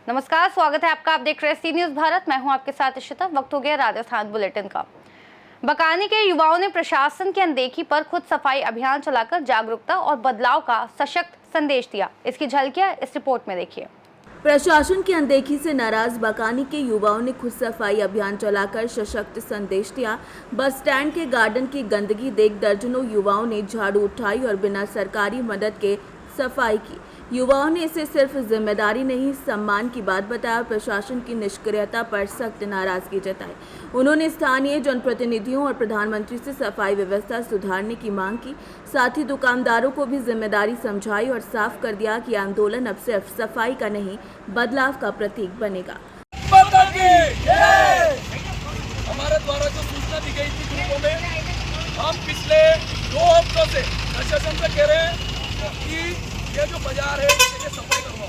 नमस्कार, स्वागत है आपका। आप देख रहे हैं सी न्यूज भारत। मैं हूं आपके साथ इशिता। वक्त हो गया राजस्थान बुलेटिन का। बकानी के युवाओं ने प्रशासन की अनदेखी पर खुद सफाई अभियान चलाकर जागरूकता और बदलाव का सशक्त संदेश दिया। इसकी झलकियां इस रिपोर्ट में देखिए। प्रशासन की अनदेखी से नाराज बकानी के युवाओं ने खुद सफाई अभियान चलाकर सशक्त संदेश दिया। बस स्टैंड के गार्डन की गंदगी देख दर्जनों युवाओं ने झाड़ू उठाई और बिना सरकारी मदद के सफाई की। युवाओं ने इसे सिर्फ जिम्मेदारी नहीं, सम्मान की बात बताया। प्रशासन की निष्क्रियता पर सख्त नाराजगी जताई। उन्होंने स्थानीय जनप्रतिनिधियों और प्रधानमंत्री से सफाई व्यवस्था सुधारने की मांग की। साथ ही दुकानदारों को भी जिम्मेदारी समझाई और साफ कर दिया कि आंदोलन अब सिर्फ सफाई का नहीं, बदलाव का प्रतीक बनेगा। हमारे द्वारा जो सूचना दी गई थी ग्रुपों में, हम पिछले 2 हफ्तों से प्रशासन से कह रहे हैं कि ये जो बाजार है ये सफाई करवाओ।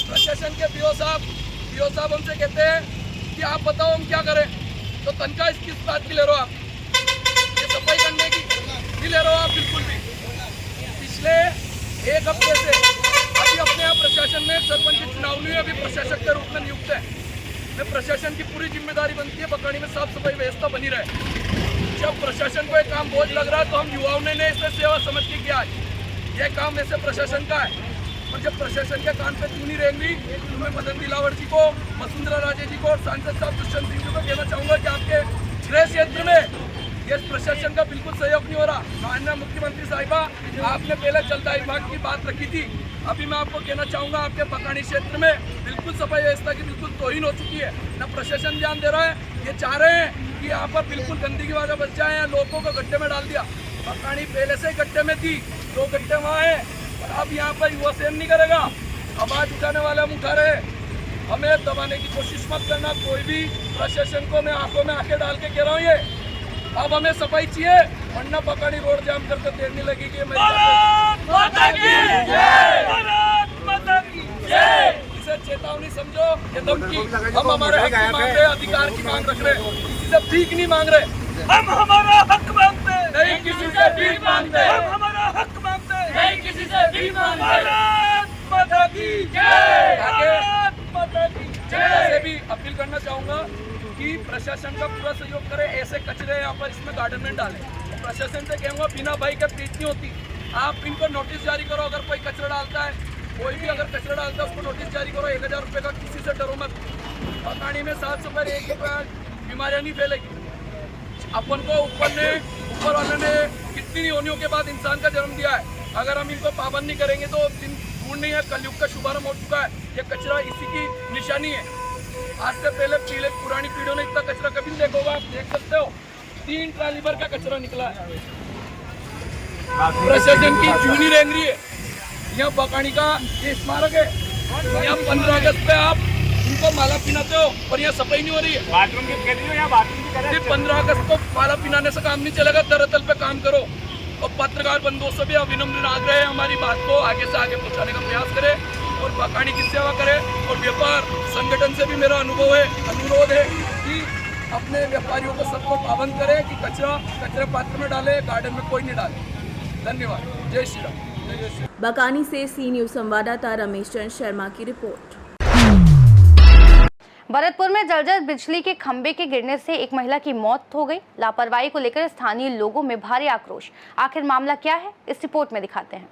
प्रशासन के बीओ साहब हमसे कहते हैं कि आप बताओ हम क्या करें। तो तनख्वाह किस बात की ले रहे हो आप? ये सफाई करने की नहीं ले रहे हो आप बिल्कुल भी। पिछले 1 हफ्ते से अभी अपने यहाँ प्रशासन में सरपंच के चुनाव में अभी प्रशासक के रूप में नियुक्त है। में प्रशासन की पूरी जिम्मेदारी बनती है बकानी में साफ सफाई व्यवस्था बनी रहे। जब प्रशासन को एक काम बोझ लग रहा है तो हम युवाओं ने इसे सेवा समझ के किया। यह काम ऐसे प्रशासन का है, और जब प्रशासन के कान पे क्यों नहीं रहेंगी तो मैं मदन दिलावर जी को, वसुंधरा राजे जी को और सांसद साहब दुष्यंत सिंह जी को कहना चाहूँगा कि आपके गृह क्षेत्र में ये प्रशासन का बिल्कुल सहयोग नहीं हो रहा। माननीय मुख्यमंत्री साहिबा, आपने पहले जलदाय विभाग की बात रखी थी। अभी मैं आपको कहना चाहूँगा आपके बकानी क्षेत्र में बिल्कुल सफाई व्यवस्था की बिल्कुल तौहीन हो चुकी है। न प्रशासन ध्यान दे रहा है, ये चाह रहे हैं कि यहाँ पर बिल्कुल गंदगी वाला बच जाए या लोगों को गड्ढे में डाल दिया। बकानी पहले से गड्ढे में थी, 2 गड्ढे वहाँ है, और अब यहाँ पर युवा सहन नहीं करेगा। आवाज उठाने वाले हम उठा रहे, हमें दबाने की कोशिश मत करना। कोई भी प्रशासन को मैं आंखों में आंखें डाल के कह रहा हूँ, ये अब हमें सफाई चाहिए, वरना बकानी रोड जाम करके देर नहीं लगेगी। इसे चेतावनी समझो, ये धमकी। हम हमारे हक की मांग रहे, अधिकार की मांग रख रहे, किसी से भीख नहीं मांग रहे। हम हमारा हक मांगते नहीं, किसी से भीख मांगते। हम हमारा हक मांगते नहीं, किसी से भीख मांगते। भारत माता की जय, भारत माता की जय। ऐसे भी अपील करना चाहूँगा कि प्रशासन का पूरा सहयोग करे। ऐसे कचरे यहाँ पर इसमें गार्डन में डालें। तो प्रशासन से कहूँगा बिना भाई के प्रीत नहीं होती। आप इनको नोटिस जारी करो, अगर कोई कचरा डालता है, कोई भी अगर कचरा डालता है उसको नोटिस जारी करो। 1000 रुपये का, किसी से डरो मत। बकानी में साफ सफाई एक बीमारियाँ नहीं फैलेगी। अपन को ऊपर वाले ने कितनी योनियों के बाद इंसान का जन्म दिया है। अगर हम इनको पाबंद नहीं करेंगे तो दिन दूर नहीं है, कलयुग का शुभारंभ हो चुका है। ये कचरा इसी की निशानी है। आज से पहले पुरानी पीढ़ियों ने इतना कचरा कभी नहीं देखा होगा। आप देख सकते हो 3 ट्राली भर का कचरा निकला है। प्रशासन की जूनी रेंग रही है। यहाँ बकानी का ये स्मारक है, यहाँ 15 अगस्त पे आप इनको माला पिनाते हो और यहाँ सफाई नहीं हो रही है। बाथरूम की कह रही हो, यहाँ बाथरूम की करें। 15 अगस्त को माला पिनाने से काम नहीं चलेगा, दरअसल पे काम करो। और पत्रकार बंधुओं से भी विनम्र आग्रह है, हमारी बात को आगे से आगे पहुँचाने का प्रयास करें और बकानी की सेवा करें। और व्यापार संगठन से भी मेरा अनुरोध है कि अपने व्यापारियों को सबको पाबंद करें कि कचरे पात्र में डाले, गार्डन में कोई नहीं डाले। धन्यवाद। जय श्री राम। बकानी से सी न्यूज संवाददाता रमेश चंद्र शर्मा की रिपोर्ट। भरतपुर में जर्जर बिजली के खंभे के गिरने से एक महिला की मौत हो गई। लापरवाही को लेकर स्थानीय लोगों में भारी आक्रोश। आखिर मामला क्या है, इस रिपोर्ट में दिखाते हैं।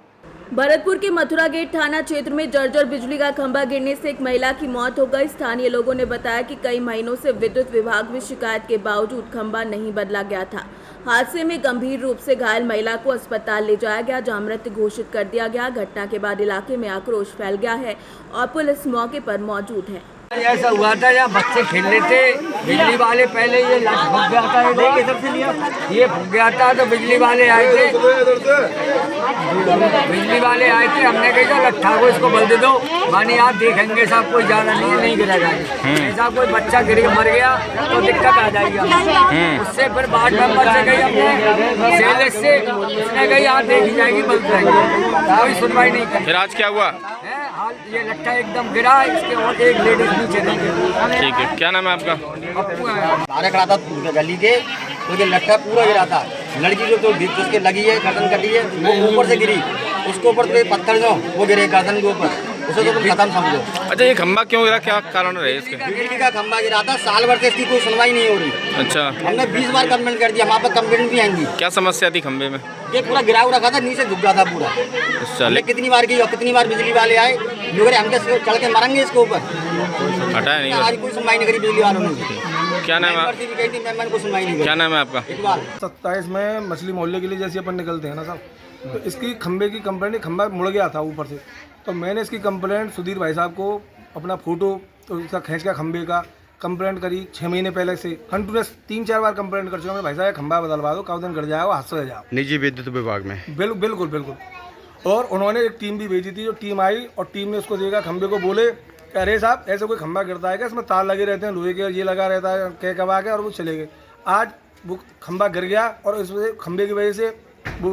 भरतपुर के मथुरा गेट थाना क्षेत्र में जर्जर बिजली का खंभा गिरने से एक महिला की मौत हो गई। स्थानीय लोगों ने बताया कि कई महीनों से विद्युत विभाग में शिकायत के बावजूद खंभा नहीं बदला गया था। हादसे में गंभीर रूप से घायल महिला को अस्पताल ले जाया गया, जहां मृत घोषित कर दिया गया। घटना के बाद इलाके में आक्रोश फैल गया है और पुलिस मौके पर मौजूद है। ऐसा हुआ था, यहाँ बच्चे खेल रहे थे, बिजली वाले पहले ये लट फूक गया था, ये फूक गया था तो बिजली वाले आए थे, हमने कहा लट्ठा को इसको बल दे दो, मानी आप देखेंगे साहब कोई ज्यादा नहीं गिरेगा। ऐसा कोई बच्चा गिर के मर गया तो दिक्कत आ जाएगी। उससे फिर वार्ड मेंबर से गई अपने सेलेस से, उसने कही यहाँ देखी जाएगी, बल जाएगी, कोई सुनवाई नहीं की। फिर आज क्या हुआ? हाल ये लट्ठा एकदम गिरा, इसके और एक लेडीज नीचे नहीं। ठीक है, क्या नाम है आपका? बारह खड़ा था गली के, मुझे लट्ठा पूरा गिरा था। लड़की जो जिसके लगी है, गर्दन कटी है, वो ऊपर से गिरी, उसके ऊपर तो पत्थर जो वो गिरे गर्दन के ऊपर, उसे तो तुम खत्म समझो। अच्छा, ये खंबा क्यों गिरा, क्या कारण रहे इसके? बिजली का खंबा गिरा था, साल भर से इसकी कोई सुनवाई नहीं हो रही। अच्छा, हमने 20 बार कंप्लेंट कर दिया, हमारे पास कंप्लेंट भी आएंगी। क्या समस्या थी खंबे में? ये पूरा गिराव रखा था, नीचे झुक गया था पूरा। अच्छा, हमने कितनी बार की और कितनी बार बिजली वाले आए, लोग हमके चढ़ के मरेंगे इसके ऊपर। हटाया नहीं? आज कोई सुनवाई नहीं करी बिजली वालों ने। क्या नाम है मेंबर से भी कही थी, मेंबर को सुनवाई नहीं करी। क्या नाम है आपका? इकबाल। 27 में मछली मोहल्ले के लिए जैसे अपन निकलते हैं ना साहब, तो इसकी खंबे की कंप्लेंट, खंबा मुड़ गया था ऊपर से, तो मैंने इसकी कंप्लेंट सुधीर भाई साहब को अपना फोटो तो इसका खींच के खंबे का कंप्लेंट करी 6 महीने पहले से। कंटिन्यूस 3-4 बार कंप्लेंट कर चुका मैं, भाई साहब खंबा बदलवा दो, कब दिन गड़ जाएगा, हाथ से जाओ। निजी विद्युत विभाग में? बिल्कुल बिल्कुल। और उन्होंने एक टीम भी भेजी थी, जो टीम आई और टीम ने उसको देखा खंबे को, बोले अरे साहब ऐसे कोई खंबा गिरता है क्या, इसमें तार लगे रहते हैं लोहे के, ये लगा रहता है कह कबा के, और वो चले गए। आज वो खंबा गिर गया और इस वजह खंबे की वजह से वो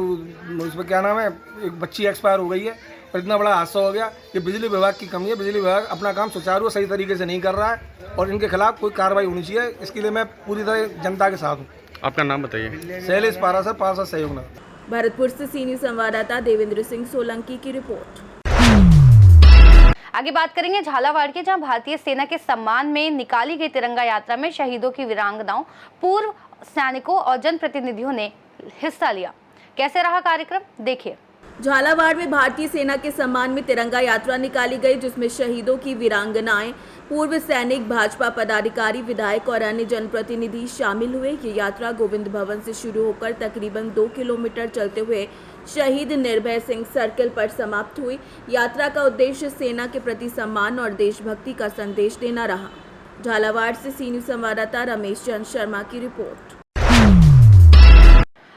उसमें क्या नाम है, एक बच्ची एक्सपायर हो गई है और इतना बड़ा हादसा हो गया। ये बिजली विभाग की कमी है, बिजली विभाग अपना काम सुचारू सही तरीके से नहीं कर रहा है और इनके खिलाफ कोई कार्रवाई होनी चाहिए। इसके लिए मैं पूरी तरह जनता के साथ हूँ। आपका नाम बताइए। शैलेश पारासर, पारासर सहयोग नगर। भरतपुर से सीनियर संवाददाता देवेंद्र सिंह सोलंकी की रिपोर्ट। आगे बात करेंगे झालावाड़ की, जहां भारतीय सेना के सम्मान में निकाली गई तिरंगा यात्रा में शहीदों की वीरांगनाओं, पूर्व सैनिकों और जनप्रतिनिधियों ने हिस्सा लिया। कैसे रहा कार्यक्रम, देखिए। झालावाड़ में भारतीय सेना के सम्मान में तिरंगा यात्रा निकाली गई, जिसमें शहीदों की वीरांगनाएं, पूर्व सैनिक, भाजपा पदाधिकारी, विधायक और अन्य जनप्रतिनिधि शामिल हुए। ये यात्रा गोविंद भवन से शुरू होकर तकरीबन 2 किलोमीटर चलते हुए शहीद निर्भय सिंह सर्कल पर समाप्त हुई। यात्रा का उद्देश्य सेना के प्रति सम्मान और देशभक्ति का संदेश देना रहा। झालावाड़ से सीनियर संवाददाता रमेश चंद्र शर्मा की रिपोर्ट।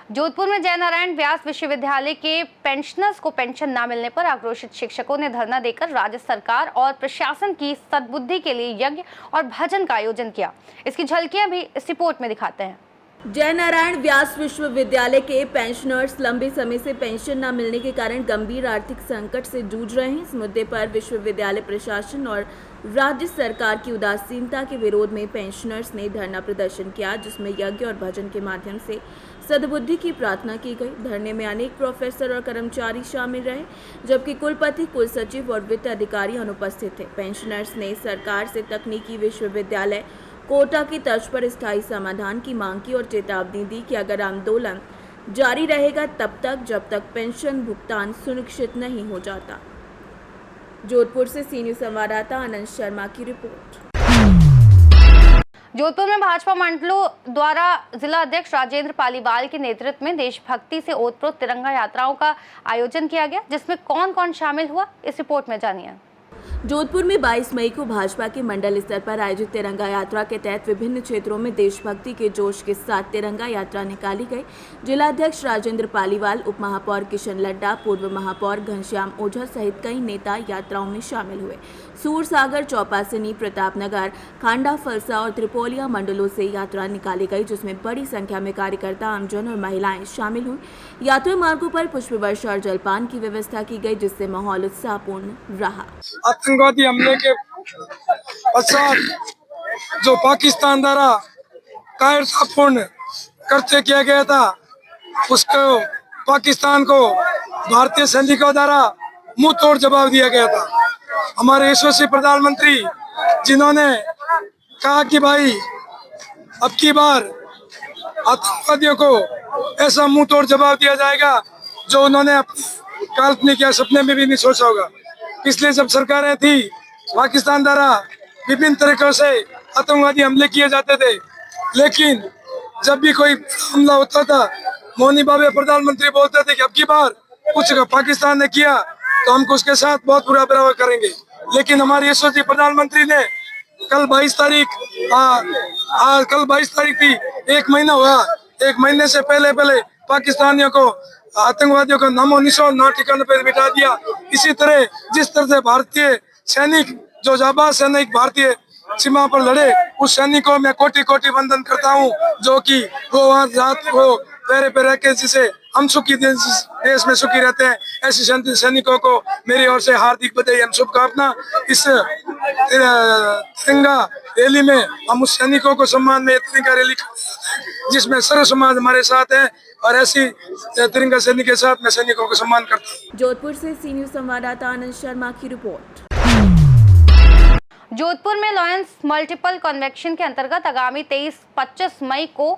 जोधपुर में जयनारायण व्यास विश्वविद्यालय के पेंशनर्स को पेंशन न मिलने पर आक्रोशित शिक्षकों ने धरना देकर राज्य सरकार और प्रशासन की सद्बुद्धि के लिए यज्ञ और भजन का आयोजन किया। इसकी झलकियां भी इस रिपोर्ट में दिखाते हैं। जयनारायण व्यास विश्वविद्यालय के पेंशनर्स लंबे समय से पेंशन न मिलने के कारण गंभीर आर्थिक संकट से जूझ रहे हैं। इस मुद्दे पर विश्वविद्यालय प्रशासन और राज्य सरकार की उदासीनता के विरोध में पेंशनर्स ने धरना प्रदर्शन किया, जिसमें यज्ञ और भजन के माध्यम से सद्बुद्धि की प्रार्थना की गई। धरने में अनेक प्रोफेसर और कर्मचारी शामिल रहे, जबकि कुलपति, कुल सचिव और वित्त अधिकारी अनुपस्थित थे। पेंशनर्स ने सरकार से तकनीकी विश्वविद्यालय कोटा की तर्ज पर स्थायी समाधान की मांग की और चेतावनी दी कि अगर आंदोलन जारी रहेगा तब तक जब तक पेंशन भुगतान सुनिश्चित नहीं हो जाता। जोधपुर से सीनियर संवाददाता आनंद शर्मा की रिपोर्ट। जोधपुर में भाजपा मंडलों द्वारा जिला अध्यक्ष राजेंद्र पालीवाल के नेतृत्व में देशभक्ति से ओतप्रोत तिरंगा यात्राओं का आयोजन किया गया, जिसमें कौन कौन शामिल हुआ, इस रिपोर्ट में जानिए। जोधपुर में 22 मई को भाजपा के मंडल स्तर पर आयोजित तिरंगा यात्रा के तहत विभिन्न क्षेत्रों में देशभक्ति के जोश के साथ तिरंगा यात्रा निकाली गई। जिलाध्यक्ष राजेंद्र पालीवाल, उप महापौर किशन लड्डा, पूर्व महापौर घनश्याम ओझा सहित कई नेता यात्राओं में शामिल हुए। सूरसागर, चौपासनी, प्रतापनगर, खांडा, फलसा और त्रिपोलिया मंडलों से यात्रा निकाली गई, जिसमें बड़ी संख्या में कार्यकर्ता, आमजन और महिलाएं शामिल हुई। यात्रा मार्गों पर पुष्प वर्षा और जलपान की व्यवस्था की गई, जिससे माहौल उत्साहपूर्ण रहा। आतंकवादी हमले के पश्चात जो पाकिस्तान द्वारा कायरतापूर्ण कृत्य किया गया था, उसको पाकिस्तान को भारतीय सैनिकों द्वारा मुंह तोड़ जवाब दिया गया था। हमारे यशस्वी प्रधानमंत्री जिन्होंने कहा कि भाई अब की बार आतंकवादियों को ऐसा मुंह तोड़ जवाब दिया जाएगा जो उन्होंने अपने काल्पनिक या सपने में भी नहीं सोचा होगा। पिछले जब सरकारें थी, पाकिस्तान द्वारा विभिन्न तरीकों से आतंकवादी हमले किए जाते थे, लेकिन जब भी कोई हमला होता था, मोनी बाबे प्रधानमंत्री बोलते थे कि अब की बार कुछ पाकिस्तान ने किया तो हमको उसके साथ बहुत बुरा बर्ताव करेंगे। लेकिन हमारे यशस्वी प्रधानमंत्री ने कल 22 तारीख थी, 1 महीना हुआ, 1 महीने से पहले पाकिस्तानियों को, आतंकवादियों का नामो निशान ना ठिकाने पर बिठा दिया। इसी तरह जिस तरह से भारतीय सैनिक, जो जाबाज सैनिक भारतीय सीमा पर लड़े, उस सैनिकों में कोटि कोटि वंदन करता हूँ, जो कि वो वहाँ रात को पैरे पे रह के जिसे हम सुखी देश में सुखी रहते हैं, ऐसे सैनिकों को मेरी ओर से हार्दिक बधाई एवं शुभकामना। इस तिरंगा रैली में हम उस सैनिकों को सम्मान में तिरंगा रैली जिसमें सर्व समाज हमारे साथ है, और ऐसी तिरंगा सैनिक के साथ मैं सैनिकों को सम्मान करता हूँ। जोधपुर से सी न्यूज संवाददाता आनंद शर्मा की रिपोर्ट। जोधपुर में लॉयंस मल्टीपल कन्वेंशन के अंतर्गत आगामी 23-25 मई को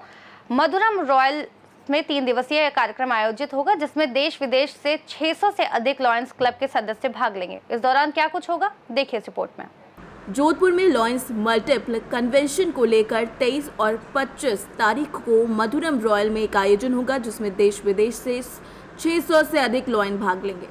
मधुरम रॉयल में 3 दिवसीय कार्यक्रम आयोजित होगा, जिसमें देश विदेश से 600 से अधिक लॉयंस क्लब के सदस्य भाग लेंगे। इस दौरान क्या कुछ होगा, देखिए इस रिपोर्ट में। जोधपुर में लॉयंस मल्टीपल कन्वेंशन को लेकर 23 और 25 तारीख को मधुरम रॉयल में एक आयोजन होगा, जिसमें देश विदेश से 600 से अधिक लॉयन भाग लेंगे।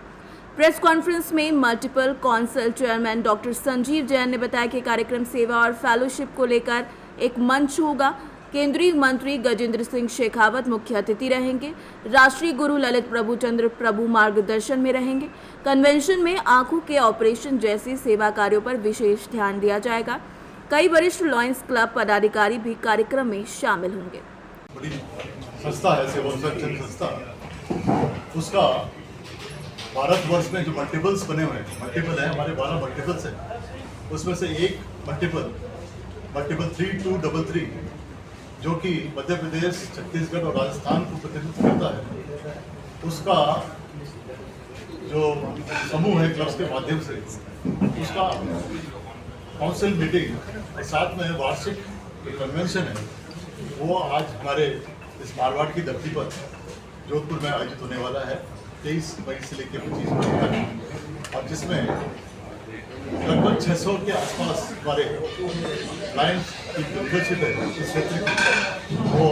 प्रेस कॉन्फ्रेंस में multiple council chairman doctor Sanjeev Jain ने बताया कि कार्यक्रम सेवा और फेलोशिप को लेकर एक मंच होगा। केंद्रीय मंत्री गजेंद्र सिंह शेखावत मुख्य अतिथि रहेंगे। राष्ट्रीय गुरु ललित प्रभुचंद्र प्रभु मार्गदर्शन में रहेंगे। कन्वेंशन में आंखों के ऑपरेशन जैसे सेवा कार्यों पर विशेष ध्यान दिया जाएगा। कई वरिष्ठ लॉयंस क्लब पदाधिकारी भी कार्यक्रम में शामिल होंगे। बड़ी संस्था है, सेवा संस्था, उसका भारतवर्ष में जो मल्टीपल्स बने हुए हैं, मल्टीपल है हमारे 12 मल्टीपल्स हैं, उसमें से एक मल्टीपल 3233 जो कि मध्य प्रदेश, छत्तीसगढ़ और राजस्थान को प्रतिनिधित्व करता है, उसका जो समूह है क्लब्स के माध्यम से उसका काउंसिल मीटिंग और साथ में वार्षिक कन्वेंशन है, वो आज हमारे इस मारवाड़ की धरती पर जोधपुर में आयोजित होने वाला है 23 मई से लेकर 25 मई तक, और जिसमें लगभग 600 के आसपास हमारे लायंस की मेंबरशिप है इस क्षेत्र की, वो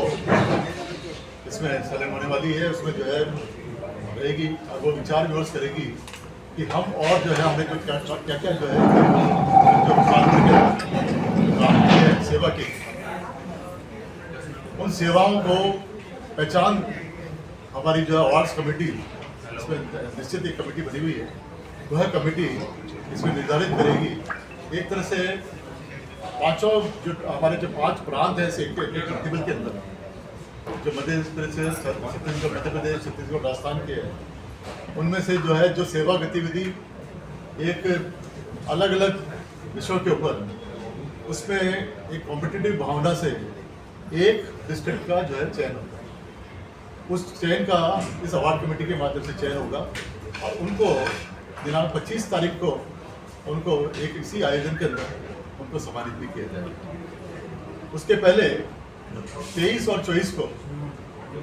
इसमें शामिल होने वाली है। उसमें जो है रहेगी, वो विचार विमर्श करेगी कि हम और जो है हमने जो क्या जो है जो काम की है सेवा की, उन सेवाओं को पहचान हमारी जो है अवार्ड्स कमेटी, इसमें निश्चित एक कमेटी बनी हुई है, वह कमेटी इसमें निर्धारित करेगी। एक तरह से पांचों जो हमारे जो 5 प्रांत हैं टेबल के अंदर, जो मध्य प्रदेश, छत्तीसगढ़, राजस्थान के हैं, उनमें से जो है जो सेवा गतिविधि एक अलग अलग विषयों के ऊपर, उसमें एक कॉम्पिटिटिव भावना से एक डिस्ट्रिक्ट का जो है चयन होगा। उस चयन का इस अवार्ड कमेटी के माध्यम से चयन होगा और उनको दिनांक 25 तारीख को उनको एक इसी आयोजन के अंदर उनको सम्मानित भी किया जाएगा। उसके पहले 23 और 24 को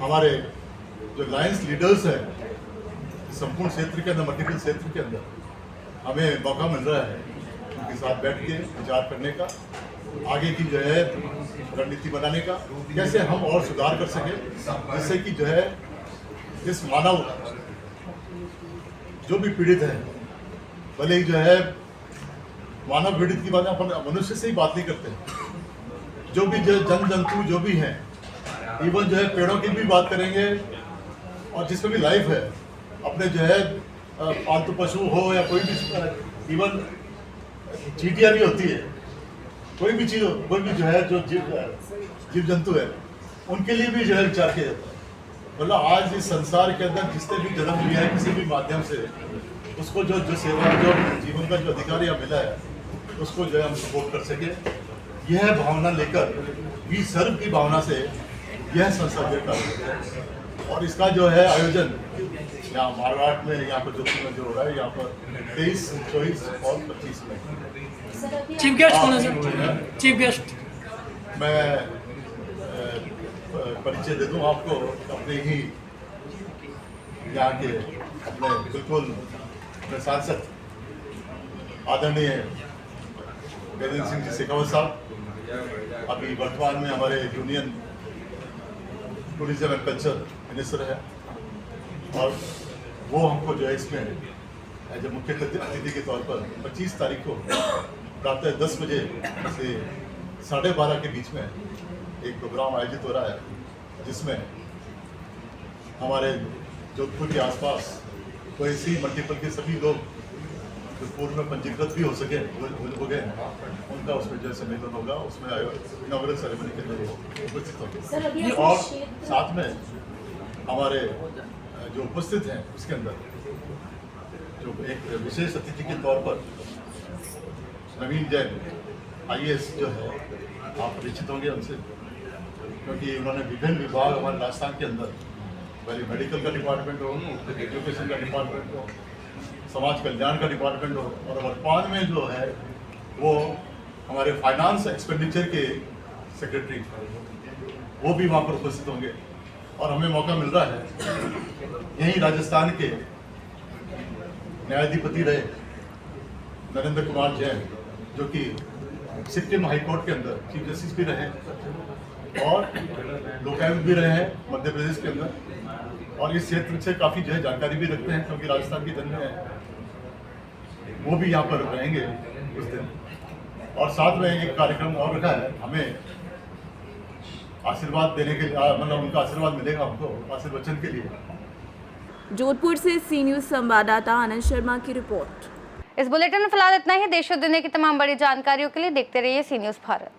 हमारे जो लायंस लीडर्स हैं संपूर्ण क्षेत्र के अंदर, मल्टीपल क्षेत्र के अंदर, हमें मौका मिल रहा है उनके साथ बैठ के विचार करने का, आगे की जो है रणनीति बनाने का, कैसे हम और सुधार कर सकें, जिससे कि जो है इस मानव जो भी पीड़ित है, भले ही जो है मानव पीड़ित की बात अपन मनुष्य से ही बात नहीं करते, जो भी जो जंतु जो भी हैं, इवन जो है पेड़ों की भी बात करेंगे, और जिसमें भी लाइफ है, अपने जो है पालतू पशु हो या कोई भी, इवन चींटियाँ भी होती है, कोई भी चीज़, कोई भी जो है जो जीव जंतु है, उनके लिए भी जो है विचार किया जाता है। मतलब आज इस संसार के अंदर जिसने भी जन्म लिया है किसी भी माध्यम से, उसको जो सेवा, जो जीवन का जो अधिकार यहाँ मिला है, उसको जो है हम सपोर्ट कर सके, यह भावना लेकर, वी सर्व की भावना से यह संस्था जो है, और इसका जो है आयोजन यहाँ मारवाड़ में, यहाँ पर जोधपुर में जो हो रहा है, यहाँ पर 23, 24 और 25 में। चीफ गेस्ट कौन है सर? चीफ गेस्ट मैं परिचय दे दूं आपको अपने ही यहाँ के अपने बिल्कुल सांसद आदरणीय गजेंद्र सिंह जी शेखावत साहब, अभी वर्तमान में हमारे union tourism and culture minister है, और वो हमको जो है इसमें एज ए मुख्य अतिथि के तौर पर 25 तारीख को प्रातः 10 बजे से 12:30 के बीच में एक प्रोग्राम आयोजित हो रहा है, जिसमें हमारे जोधपुर के आसपास कोई ऐसी मल्टीपल के सभी लोग जो पूर्व में पंजीकृत भी हो गए, उनका उसमें जो सम्मेलन होगा, उसमें इनॉग्रेशन सेरेमनी के अंदर उपस्थित होंगे, और साथ में हमारे जो उपस्थित हैं उसके अंदर जो एक विशेष अतिथि के तौर पर नवीन जैन IAS जो है, आप परिचित होंगे उनसे, क्योंकि उन्होंने विभिन्न विभाग हमारे राजस्थान के अंदर पहले मेडिकल का डिपार्टमेंट हो, एजुकेशन का डिपार्टमेंट हो, समाज कल्याण का डिपार्टमेंट हो, और वर्तमान में जो है वो हमारे फाइनेंस एक्सपेंडिचर के सेक्रेटरी वो भी वहाँ पर उपस्थित होंगे। और हमें मौका मिल रहा है यहीं राजस्थान के न्यायाधिपति रहे नरेंद्र कुमार जैन, जो कि सिक्किम हाई कोर्ट के अंदर चीफ जस्टिस भी रहे और लोकायुक्त भी रहे हैं मध्य प्रदेश के अंदर, और इस क्षेत्र से काफ़ी जो है जानकारी भी रखते हैं क्योंकि राजस्थान की जन्म है। वो भी यहाँ पर रहेंगे उस दिन। और साथ में एक कार्यक्रम और रखा है, हमें आशीर्वाद देने के लिए, मतलब उनका आशीर्वाद मिलेगा हमको आशीर्वचन के लिए। जोधपुर से सी न्यूज संवाददाता आनंद शर्मा की रिपोर्ट। इस बुलेटिन में फिलहाल इतना ही। देश और दुनिया की तमाम बड़ी जानकारियों के लिए देखते रहिए सी न्यूज़ भारत।